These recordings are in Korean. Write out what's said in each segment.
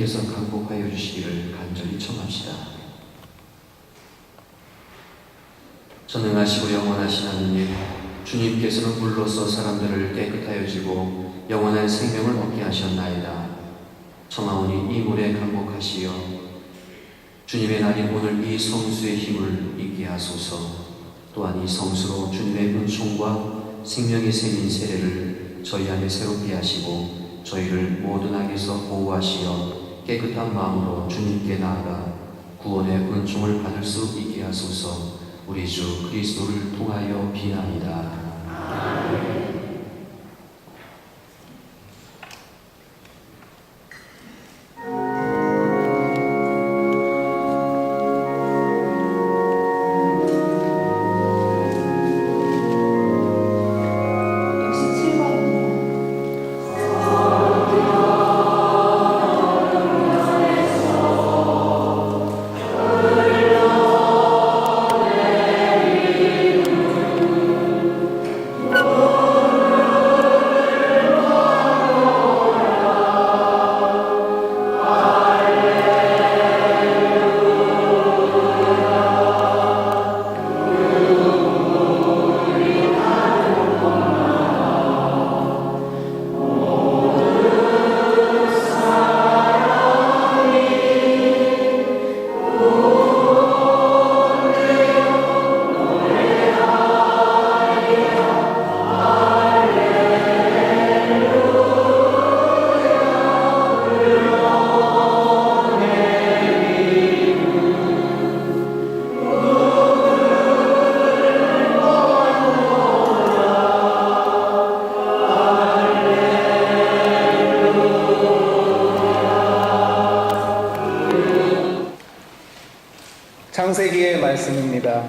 주님께서 강복하여 주시기를 간절히 청합시다. 전능하시고 영원하신 하느님, 주님께서는 물로써 사람들을 깨끗하여지고 영원한 생명을 얻게 하셨나이다. 청하오니 이 물에 강복하시어 주님의 날인 오늘 이 성수의 힘을 있게 하소서. 또한 이 성수로 주님의 은총과 생명의 샘인 세례를 저희 안에 새롭게 하시고 저희를 모든 악에서 보호하시어 깨끗한 마음으로 주님께 나아가 구원의 은총을 받을 수 있게 하소서. 우리 주 그리스도를 통하여 비나이다. 아멘. 창세기의 말씀입니다.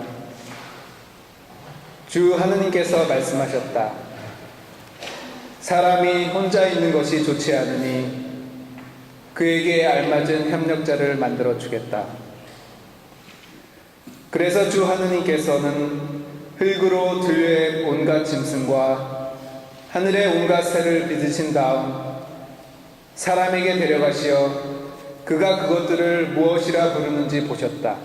주 하느님께서 말씀하셨다. 사람이 혼자 있는 것이 좋지 않으니 그에게 알맞은 협력자를 만들어 주겠다. 그래서 주 하느님께서는 흙으로 들의 온갖 짐승과 하늘의 온갖 새를 빚으신 다음 사람에게 데려가시어 그가 그것들을 무엇이라 부르는지 보셨다.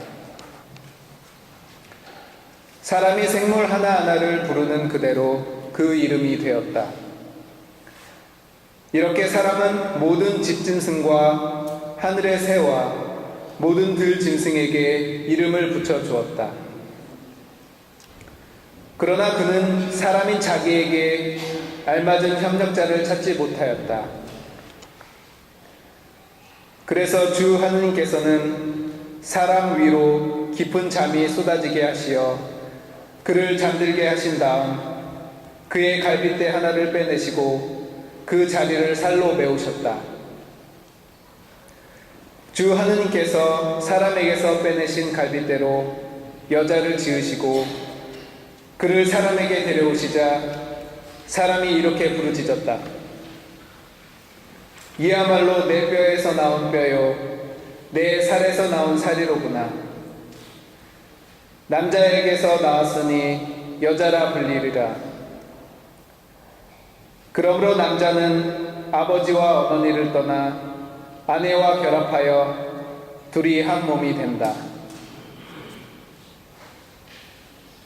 사람이 생물 하나하나를 부르는 그대로 그 이름이 되었다. 이렇게 사람은 모든 집짐승과 하늘의 새와 모든 들짐승에게 이름을 붙여 주었다. 그러나 그는 사람인 자기에게 알맞은 협력자를 찾지 못하였다. 그래서 주 하느님께서는 사람 위로 깊은 잠이 쏟아지게 하시어 그를 잠들게 하신 다음 그의 갈빗대 하나를 빼내시고 그 자리를 살로 메우셨다. 주 하느님께서 사람에게서 빼내신 갈빗대로 여자를 지으시고 그를 사람에게 데려오시자 사람이 이렇게 부르짖었다. 이야말로 내 뼈에서 나온 뼈요 내 살에서 나온 살이로구나. 남자에게서 나왔으니 여자라 불리리라. 그러므로 남자는 아버지와 어머니를 떠나 아내와 결합하여 둘이 한 몸이 된다.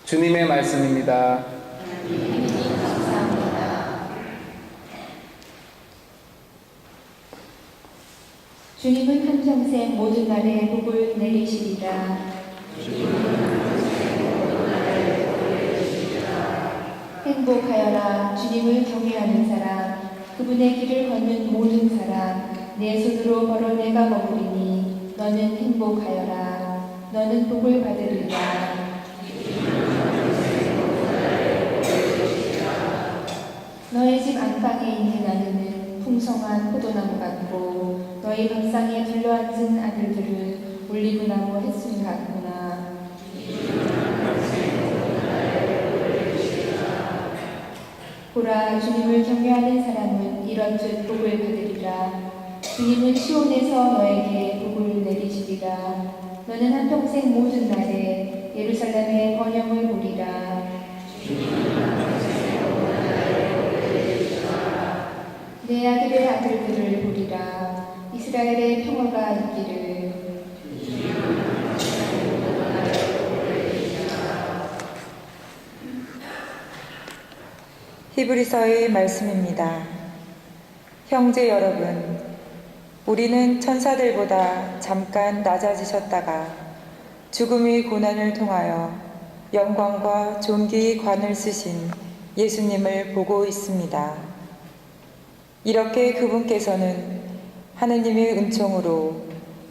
주님의 말씀입니다. 주님은 한평생 모든 날에 복을 내리시리라. 행복하여라. 주님을 경외하는 사람, 그분의 길을 걷는 모든 사람, 내 손으로 벌어 내가 먹으리니 너는 행복하여라. 너는 복을 받으리라. 너의 집 안방에 있는 아들은 풍성한 포도나무 같고 너희 밥상에 둘러앉은 아들들은 올리브나무 햇순 같구나. 보라, 주님을 경외하는 사람은 이런듯 복을 받으리라. 주님은 시온에서 너에게 복을 내리시리라. 너는 한평생 모든 날에 예루살렘의 번영을 보리라. 내 아들의 아들들을 보리라. 이스라엘의 평화가 있기를. 히브리서의 말씀입니다. 형제 여러분, 우리는 천사들보다 잠깐 낮아지셨다가 죽음의 고난을 통하여 영광과 존귀의 관을 쓰신 예수님을 보고 있습니다. 이렇게 그분께서는 하느님의 은총으로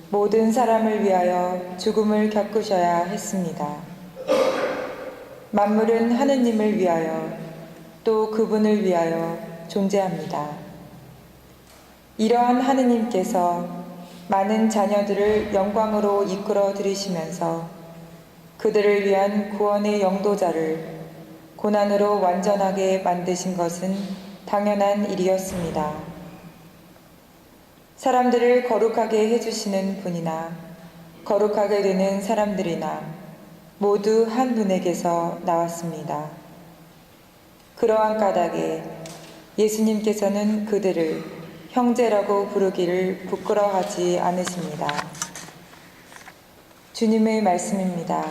모든 사람을 위하여 죽음을 겪으셔야 했습니다. 만물은 하느님을 위하여 또 그분을 위하여 존재합니다. 이러한 하느님께서 많은 자녀들을 영광으로 이끌어 들이시면서 그들을 위한 구원의 영도자를 고난으로 완전하게 만드신 것은 당연한 일이었습니다. 사람들을 거룩하게 해주시는 분이나 거룩하게 되는 사람들이나 모두 한 분에게서 나왔습니다. 그러한 까닭에 예수님께서는 그들을 형제라고 부르기를 부끄러워하지 않으십니다. 주님의 말씀입니다.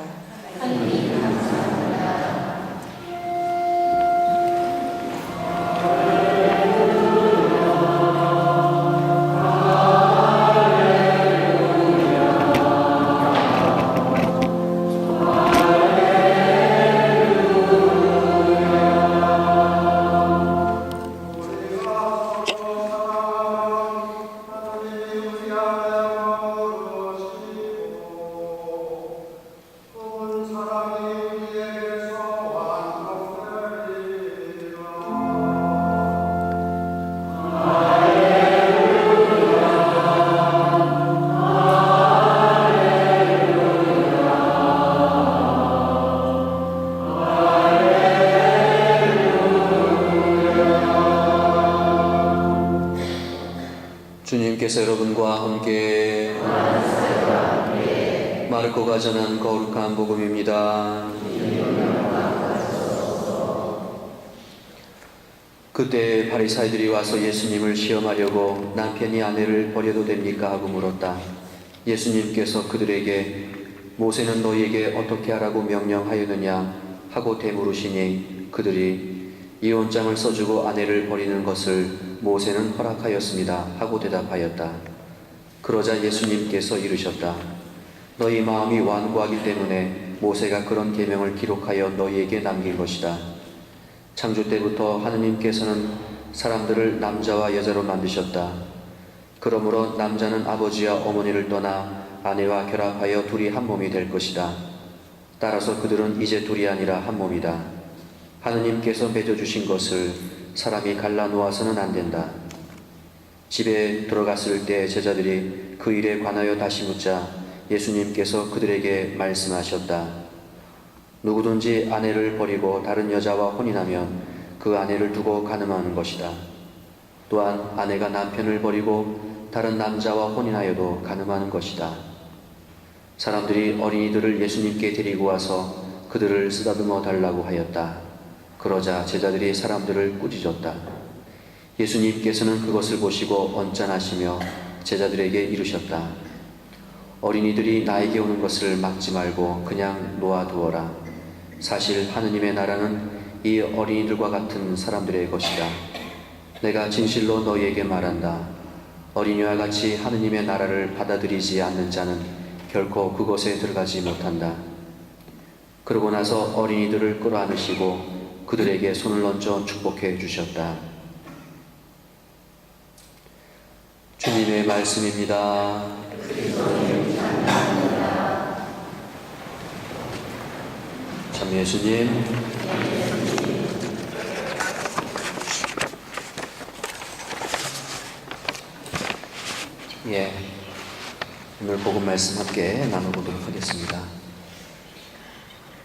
주님께서 여러분과 함께 마르코가 전한 거룩한 복음입니다. 그때 바리사이들이 와서 예수님을 시험하려고 남편이 아내를 버려도 됩니까 하고 물었다. 예수님께서 그들에게 모세는 너희에게 어떻게 하라고 명령하였느냐 하고 되물으시니 그들이 이혼장을 써주고 아내를 버리는 것을 모세는 허락하였습니다 하고 대답하였다. 그러자 예수님께서 이르셨다. 너희 마음이 완고하기 때문에 모세가 그런 계명을 기록하여 너희에게 남긴 것이다. 창조 때부터 하느님께서는 사람들을 남자와 여자로 만드셨다. 그러므로 남자는 아버지와 어머니를 떠나 아내와 결합하여 둘이 한 몸이 될 것이다. 따라서 그들은 이제 둘이 아니라 한 몸이다. 하느님께서 맺어주신 것을 사람이 갈라 놓아서는 안 된다. 집에 들어갔을 때 제자들이 그 일에 관하여 다시 묻자 예수님께서 그들에게 말씀하셨다. 누구든지 아내를 버리고 다른 여자와 혼인하면 그 아내를 두고 간음하는 것이다. 또한 아내가 남편을 버리고 다른 남자와 혼인하여도 간음하는 것이다. 사람들이 어린이들을 예수님께 데리고 와서 그들을 쓰다듬어 달라고 하였다. 그러자 제자들이 사람들을 꾸짖었다. 예수님께서는 그것을 보시고 언짢아하시며 제자들에게 이르셨다. 어린이들이 나에게 오는 것을 막지 말고 그냥 놓아두어라. 사실 하느님의 나라는 이 어린이들과 같은 사람들의 것이다. 내가 진실로 너희에게 말한다. 어린이와 같이 하느님의 나라를 받아들이지 않는 자는 결코 그곳에 들어가지 못한다. 그러고 나서 어린이들을 끌어안으시고 그들에게 손을 얹어 축복해 주셨다. 주님의 말씀입니다. 참 예수님. 오늘 복음 말씀 함께 나눠보도록 하겠습니다.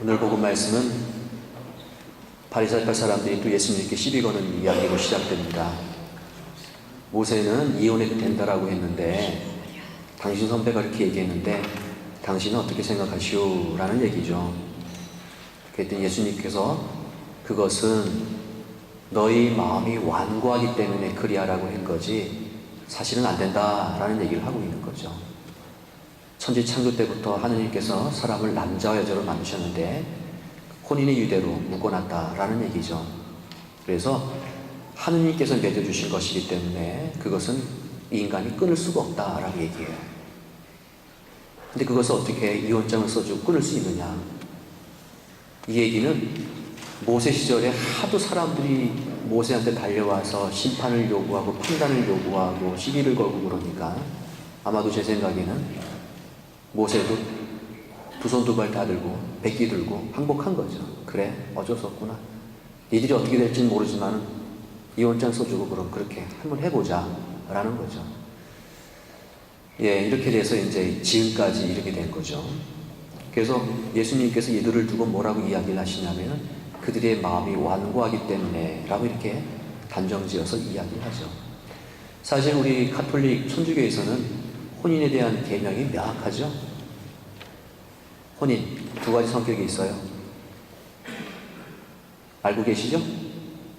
오늘 복음 말씀은 바리새파 사람들이 또 예수님께 시비 거는 이야기로 시작됩니다. 모세는 이혼해도 된다라고 했는데 당신 선배가 이렇게 얘기했는데 당신은 어떻게 생각하시오? 라는 얘기죠. 그랬더니 예수님께서 그것은 너희 마음이 완고하기 때문에 그리하라고 한 거지 사실은 안 된다라는 얘기를 하고 있는 거죠. 천지 창조 때부터 하느님께서 사람을 남자와 여자로 만드셨는데 혼인의 유대로 묶어놨다라는 얘기죠. 그래서 하느님께서 맺어주신 것이기 때문에 그것은 인간이 끊을 수가 없다라고 얘기해요. 근데 그것을 어떻게 이혼장을 써주고 끊을 수 있느냐? 이 얘기는 모세 시절에 하도 사람들이 모세한테 달려와서 심판을 요구하고 판단을 요구하고 시비를 걸고 그러니까 아마도 제 생각에는 모세도 두 손 두 발 다 들고 백기 들고 항복한 거죠. 그래, 어쩔 수 없구나. 니들이 어떻게 될지는 모르지만 이혼장 써주고 그럼 그렇게 한번 해보자 라는 거죠. 예, 이렇게 돼서 이제 지금까지 이렇게 된 거죠. 그래서 예수님께서 이들을 두고 뭐라고 이야기를 하시냐면 그들의 마음이 완고하기 때문에 라고 이렇게 단정지어서 이야기를 하죠. 사실 우리 가톨릭 천주교에서는 혼인에 대한 계명이 명확하죠. 혼인 두 가지 성격이 있어요. 알고 계시죠?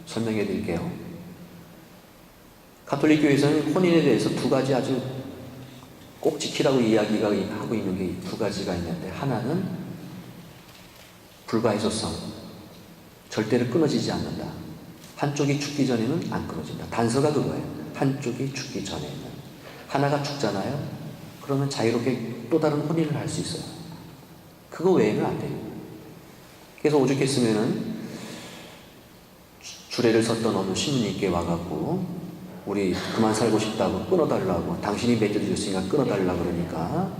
설명해 드릴게요. 가톨릭 교회에서는 혼인에 대해서 두 가지 아주 꼭 지키라고 이야기가 하고 있는 게 두 가지가 있는데, 하나는 불가해소성, 절대로 끊어지지 않는다. 한쪽이 죽기 전에는 안 끊어진다. 단서가 그거예요. 한쪽이 죽기 전에는. 하나가 죽잖아요. 그러면 자유롭게 또 다른 혼인을 할 수 있어요. 그거 외에는 안 돼요. 그래서 오죽했으면은 주례를 섰던 어느 신부님께 와갖고 우리 그만 살고 싶다고 끊어달라고, 당신이 맺어주셨으니까 끊어달라고 그러니까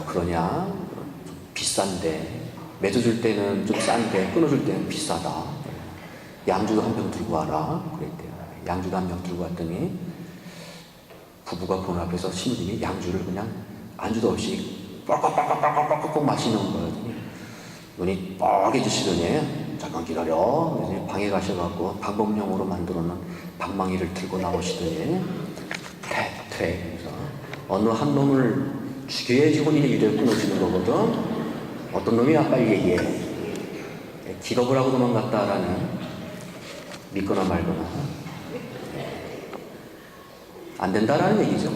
그러냐? 좀 비싼데, 맺어줄 때는 좀 싼데 끊어줄 때는 비싸다. 양주도 한 병 들고 와라 그랬대요. 양주도 한 병 들고 왔더니 부부가 보는 앞에서 신부님이 양주를 그냥 안주도 없이 빡빡빡빡빡빡 마시는 거였더니 눈이 뻐개지시더니 잠깐 기다려. 그래서 방에 가셔갖고 방법용으로 만들어놓은 방망이를 들고 나오시더니 그래서 어느 한 놈을 죽여야지 혼인의 유대를 끊어지는 거거든. 어떤 놈이야 빨리 얘기해. 기겁을 하고 도망갔다라는, 믿거나 말거나 안 된다라는 얘기죠.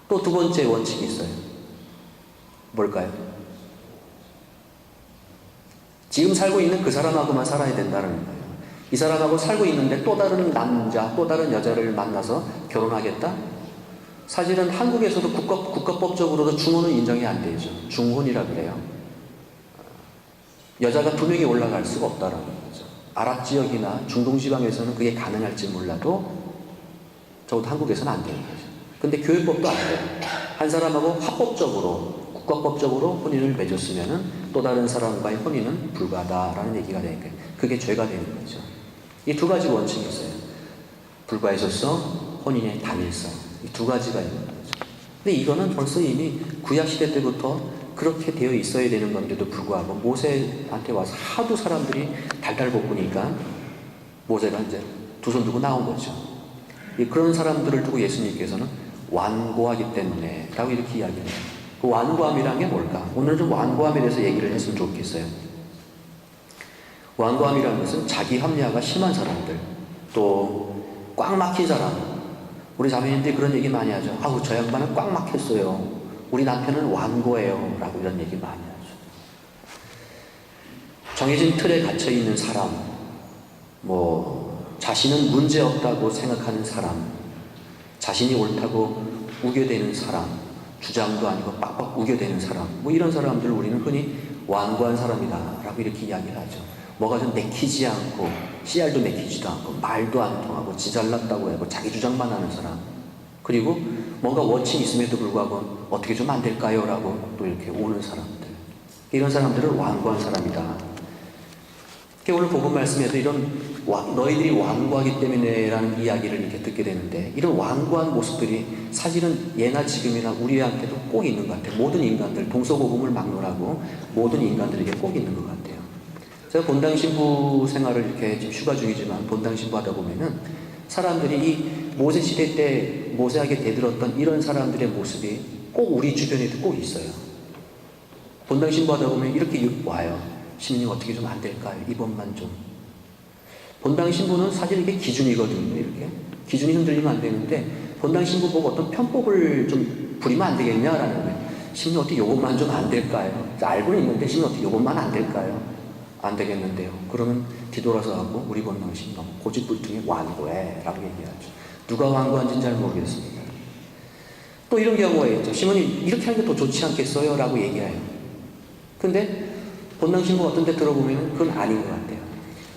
또 두 번째 원칙이 있어요. 뭘까요? 지금 살고 있는 그 사람하고만 살아야 된다는 거예요. 이 사람하고 살고 있는데 또 다른 남자, 또 다른 여자를 만나서 결혼하겠다? 사실은 한국에서도 국가법적으로도 중혼은 인정이 안 되죠. 중혼이라 그래요. 여자가 두 명이 올라갈 수가 없다는 거죠. 아랍 지역이나 중동 지방에서는 그게 가능할지 몰라도 적어도 한국에서는 안 되는 거죠. 근데 교회법도 안 돼요. 한 사람하고 합법적으로, 국가법적으로 혼인을 맺었으면은 또 다른 사람과의 혼인은 불가하다라는 얘기가 되니까 그게 죄가 되는 거죠. 이 두 가지 원칙이 있어요. 불가해소성, 혼인의 단일성. 이 두 가지가 있는 거죠. 근데 이거는 벌써 이미 구약시대 때부터 그렇게 되어 있어야 되는 건데도 불구하고 모세한테 와서 하도 사람들이 달달 볶으니까 모세가 이제 두 손 두고 나온 거죠. 그런 사람들을 두고 예수님께서는 완고하기 때문에 라고 이렇게 이야기해요. 그 완고함이란 게 뭘까? 오늘 좀 완고함에 대해서 얘기를 했으면 좋겠어요. 완고함이라는 것은 자기 합리화가 심한 사람들, 또 꽉 막힌 사람. 우리 자매님들이 그런 얘기 많이 하죠. 아우, 저 양반은 꽉 막혔어요. 우리 남편은 완고해요. 라고 이런 얘기 많이 하죠. 정해진 틀에 갇혀있는 사람, 자신은 문제없다고 생각하는 사람, 자신이 옳다고 우겨대는 사람, 주장도 아니고 빡빡 우겨대는 사람, 이런 사람들을 우리는 흔히 완고한 사람이다 라고 이렇게 이야기를 하죠. 뭐가 좀 내키지 않고, 씨알도 내키지도 않고, 말도 안 통하고, 지잘났다고 하고, 자기 주장만 하는 사람. 그리고 뭔가 원칙이 있음에도 불구하고 어떻게 좀 안 될까요? 라고 또 이렇게 오는 사람들. 이런 사람들을 완고한 사람이다. 오늘 복음 말씀에도 이런 너희들이 완고하기 때문에 라는 이야기를 이렇게 듣게 되는데, 이런 완고한 모습들이 사실은 예나 지금이나 우리한테도 꼭 있는 것 같아요. 모든 인간들, 동서고금을 막론하고 모든 인간들에게 꼭 있는 것 같아요. 제가 본당 신부 생활을 이렇게 지금 휴가 중이지만 본당 신부 하다 보면은 사람들이 이 모세 시대 때 모세에게 대들었던 이런 사람들의 모습이 꼭 우리 주변에도 꼭 있어요. 본당 신부 하다 보면 이렇게 와요. 신부님 어떻게 좀 안 될까요? 이번만 좀. 본당 신부는 사실 이게 기준이거든요. 이렇게 기준이 흔들리면 안 되는데 본당 신부 보고 어떤 편법을 좀 부리면 안 되겠냐라는 거예요. 신부 어떻게 요것만 좀 안 될까요? 알고는 있는데 신부 어떻게 요것만 안 될까요? 안 되겠는데요. 그러면 뒤돌아서 하고 우리 본당 신부 너무 고집불통이 완고해라고 얘기하죠. 누가 완고한지는 잘 모르겠습니다. 또 이런 경우가 있죠. 신부님 이렇게 하는 게 더 좋지 않겠어요? 라고 얘기해요. 근데 본당 신부가 어떤 데 들어보면 그건 아닌 것 같아요.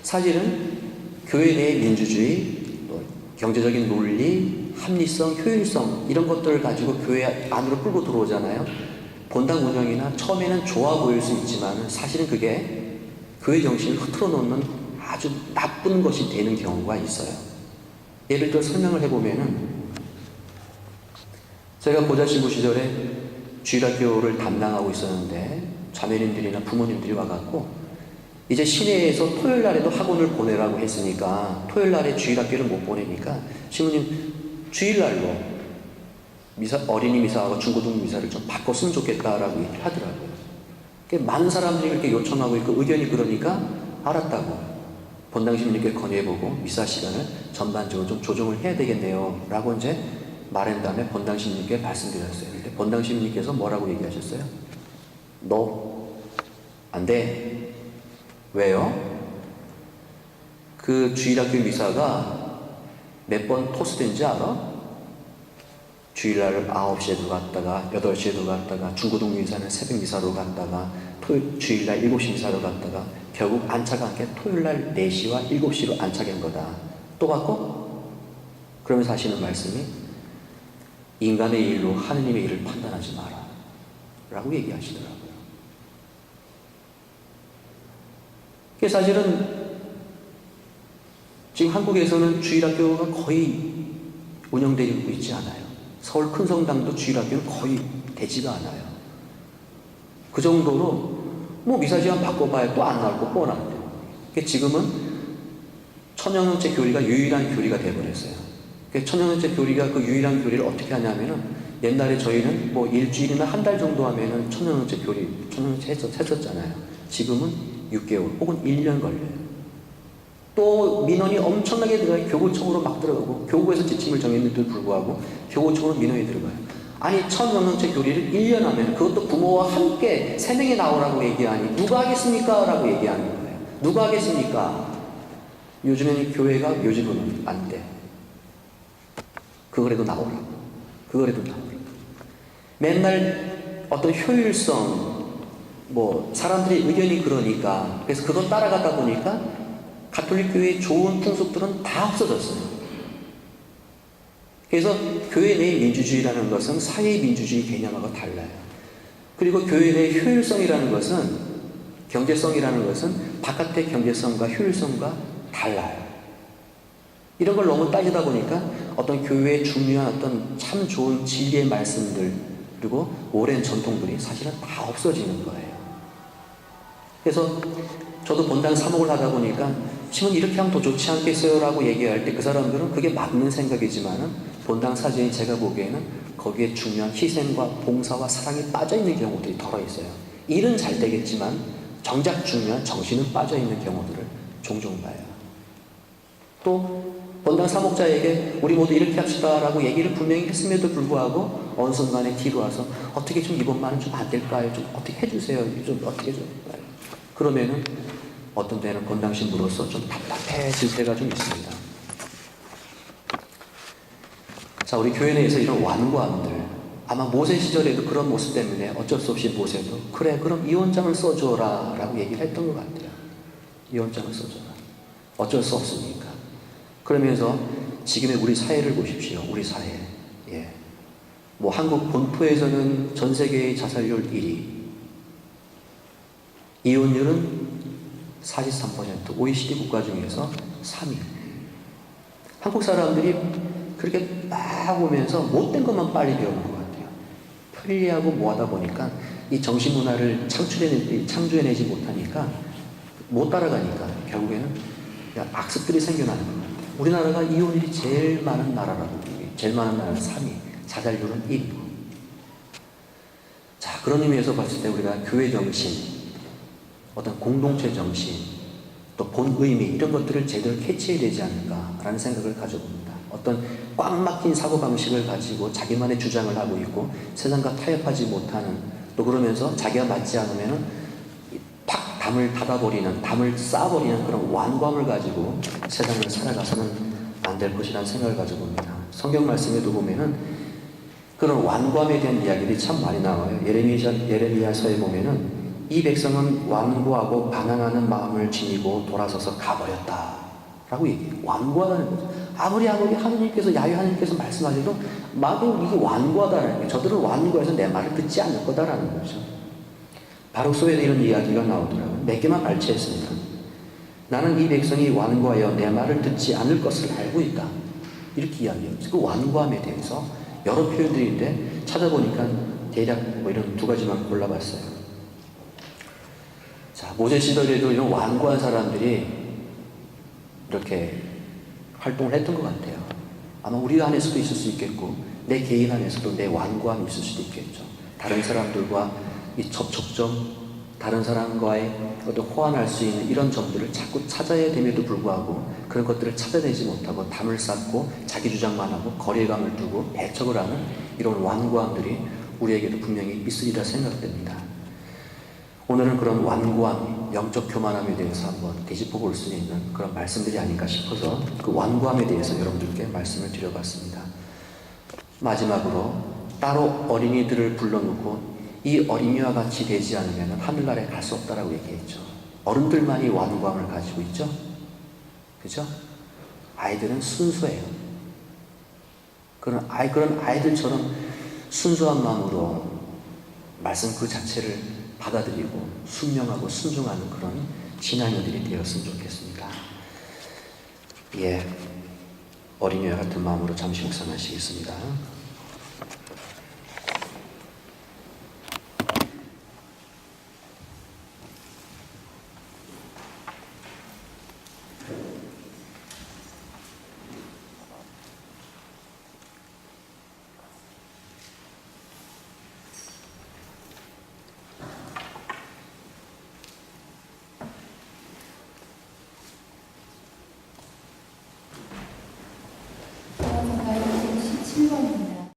사실은 교회 내의 민주주의, 또 경제적인 논리, 합리성, 효율성 이런 것들을 가지고 교회 안으로 끌고 들어오잖아요. 본당 운영이나 처음에는 좋아 보일 수 있지만 사실은 그게 교회 정신을 흐트러 놓는 아주 나쁜 것이 되는 경우가 있어요. 예를 들어 설명을 해보면은 제가 고자신부 시절에 주일학교를 담당하고 있었는데 자매님들이나 부모님들이 와갖고 이제 시내에서 토요일 날에도 학원을 보내라고 했으니까 토요일 날에 주일학교를 못 보내니까 신부님 주일날로 어린이 미사하고 중고등 미사를 좀 바꿨으면 좋겠다라고 얘기를 하더라고요. 많은 사람들이 그렇게 요청하고 있고 의견이 그러니까 알았다고 본당 신부님께 건의해보고 미사 시간을 전반적으로 좀 조정을 해야 되겠네요 라고 이제 말한 다음에 본당 신부님께 말씀드렸어요. 근데 본당 신부님께서 뭐라고 얘기하셨어요? 너 안 돼. 왜요? 그 주일학교 미사가 몇 번 토스된지 알아? 주일날 9시에도 갔다가 8시에도 갔다가 중고등 미사는 새벽 미사로 갔다가 주일날 7시 미사로 갔다가 결국 안착한 게 토요일날 4시와 7시로 안착한 거다. 또 갔고? 그러면서 하시는 말씀이 인간의 일로 하느님의 일을 판단하지 마라 라고 얘기하시더라고요. 사실은 지금 한국에서는 주일학교가 거의 운영되고 있지 않아요. 서울 큰 성당도 주일학교는 거의 되지가 않아요. 그 정도로 뭐 미사시간 바꿔봐야 또 안 나올 거 뻔한데요. 지금은 천년째 교리가 유일한 교리가 되어버렸어요. 천년째 교리가 그 유일한 교리를 어떻게 하냐면은 옛날에 저희는 뭐 일주일이나 한 달 정도 하면은 천년째 교리, 천년째 했었잖아요. 지금은 6개월 혹은 1년 걸려요. 또 민원이 엄청나게 들어가요. 교구청으로 막 들어가고 교구에서 지침을 정했는데도 불구하고 교구청으로 민원이 들어가요. 아니 천년째 교리를 1년 하면 그것도 부모와 함께 3명이 나오라고 얘기하니 누가 하겠습니까? 라고 얘기하는 거예요. 누가 하겠습니까? 요즘에는 교회가 요즘은 안 돼. 그거라도 나오라고. 그거라도 나오라고. 맨날 어떤 효율성 뭐 사람들의 의견이 그러니까 그래서 그거 따라가다 보니까 가톨릭 교회의 좋은 풍습들은 다 없어졌어요. 그래서 교회 내의 민주주의라는 것은 사회의 민주주의 개념하고 달라요. 그리고 교회 내의 효율성이라는 것은 경제성이라는 것은 바깥의 경제성과 효율성과 달라요. 이런 걸 너무 따지다 보니까 어떤 교회의 중요한 어떤 참 좋은 진리의 말씀들 그리고 오랜 전통들이 사실은 다 없어지는 거예요. 그래서 저도 본당 사목을 하다 보니까 신부님 이렇게 하면 더 좋지 않겠어요? 라고 얘기할 때 그 사람들은 그게 맞는 생각이지만은 본당 사제인 제가 보기에는 거기에 중요한 희생과 봉사와 사랑이 빠져있는 경우들이 덜어 있어요. 일은 잘 되겠지만 정작 중요한 정신은 빠져있는 경우들을 종종 봐요. 또 본당 사목자에게 우리 모두 이렇게 합시다 라고 얘기를 분명히 했음에도 불구하고 어느 순간에 뒤로 와서 어떻게 좀 이번만은 좀 안 될까요? 좀 어떻게 해주세요. 좀 어떻게 좀 그러면은 어떤 때는 본당 신부로서 좀 답답해질 때가 좀 있습니다. 자, 우리 교회 내에서 이런 완고함들 아마 모세 시절에도 그런 모습 때문에 어쩔 수 없이 모세도 그래 그럼 이원장을 써줘라 라고 얘기를 했던 것 같아요. 이원장을 써줘라. 어쩔 수 없으니까. 그러면서 지금의 우리 사회를 보십시오. 우리 사회. 예. 뭐 한국 본토에서는 전 세계의 자살률 1위. 이혼율은 43%, OECD 국가 중에서 3위. 한국 사람들이 그렇게 막 오면서 못된 것만 빨리 배우는 것 같아요. 편리하고 뭐하다 보니까 이 정신문화를 창조해내지 못하니까 못 따라가니까 결국에는 악습들이 생겨나는 것 같아요. 우리나라가 이혼율이 제일 많은 나라라고 제일 많은 나라는 3위, 자살률은 1위고. 자, 그런 의미에서 봤을 때 우리가 교회 정신, 어떤 공동체 정신, 또 본 의미 이런 것들을 제대로 캐치해야 되지 않을까라는 생각을 가져봅니다. 어떤 꽉 막힌 사고방식을 가지고 자기만의 주장을 하고 있고 세상과 타협하지 못하는, 또 그러면서 자기가 맞지 않으면 팍 담을 닫아버리는, 담을 쌓아버리는 그런 완고함을 가지고 세상을 살아가서는 안 될 것이라는 생각을 가져봅니다. 성경 말씀에도 보면은 그런 완고함에 대한 이야기들이 참 많이 나와요. 예레미야서에 보면은 이 백성은 완고하고 반항하는 마음을 지니고 돌아서서 가버렸다 라고 얘기해요. 완고하다는 거죠. 아무리 하느님께서, 야훼 하느님께서 말씀하셔도 마도 이게 완고하다는 거예요. 저들은 완고해서 내 말을 듣지 않을 거다라는 거죠. 바룩서에도 이런 이야기가 나오더라고요. 몇 개만 발췌했습니다. 나는 이 백성이 완고하여 내 말을 듣지 않을 것을 알고 있다, 이렇게 이야기해요. 그 완고함에 대해서 여러 표현들인데 찾아보니까 대략 뭐 이런 두 가지만 골라봤어요. 자, 모세 시대에도 이런 완고한 사람들이 이렇게 활동을 했던 것 같아요. 아마 우리 안에서도 있을 수 있겠고 내 개인 안에서도 내 완고함이 있을 수도 있겠죠. 다른 사람들과 이 접촉점, 다른 사람과의 어떤 호환할 수 있는 이런 점들을 자꾸 찾아야 됨에도 불구하고 그런 것들을 찾아내지 못하고 담을 쌓고 자기 주장만 하고 거리감을 두고 배척을 하는 이런 완고함들이 우리에게도 분명히 있으리라 생각됩니다. 오늘은 그런 완고함, 영적 교만함에 대해서 한번 되짚어 볼 수 있는 그런 말씀들이 아닌가 싶어서 그 완고함에 대해서 여러분들께 말씀을 드려봤습니다. 마지막으로 따로 어린이들을 불러놓고 이 어린이와 같이 되지 않으면 하늘나라에 갈 수 없다라고 얘기했죠. 어른들만이 완고함을 가지고 있죠. 그죠? 아이들은 순수해요. 그런 아이들처럼 순수한 마음으로 말씀 그 자체를 받아들이고 순명하고 순종하는 그런 신앙인들이 되었으면 좋겠습니다. 예, 어린이와 같은 마음으로 잠시 묵상하시겠습니다.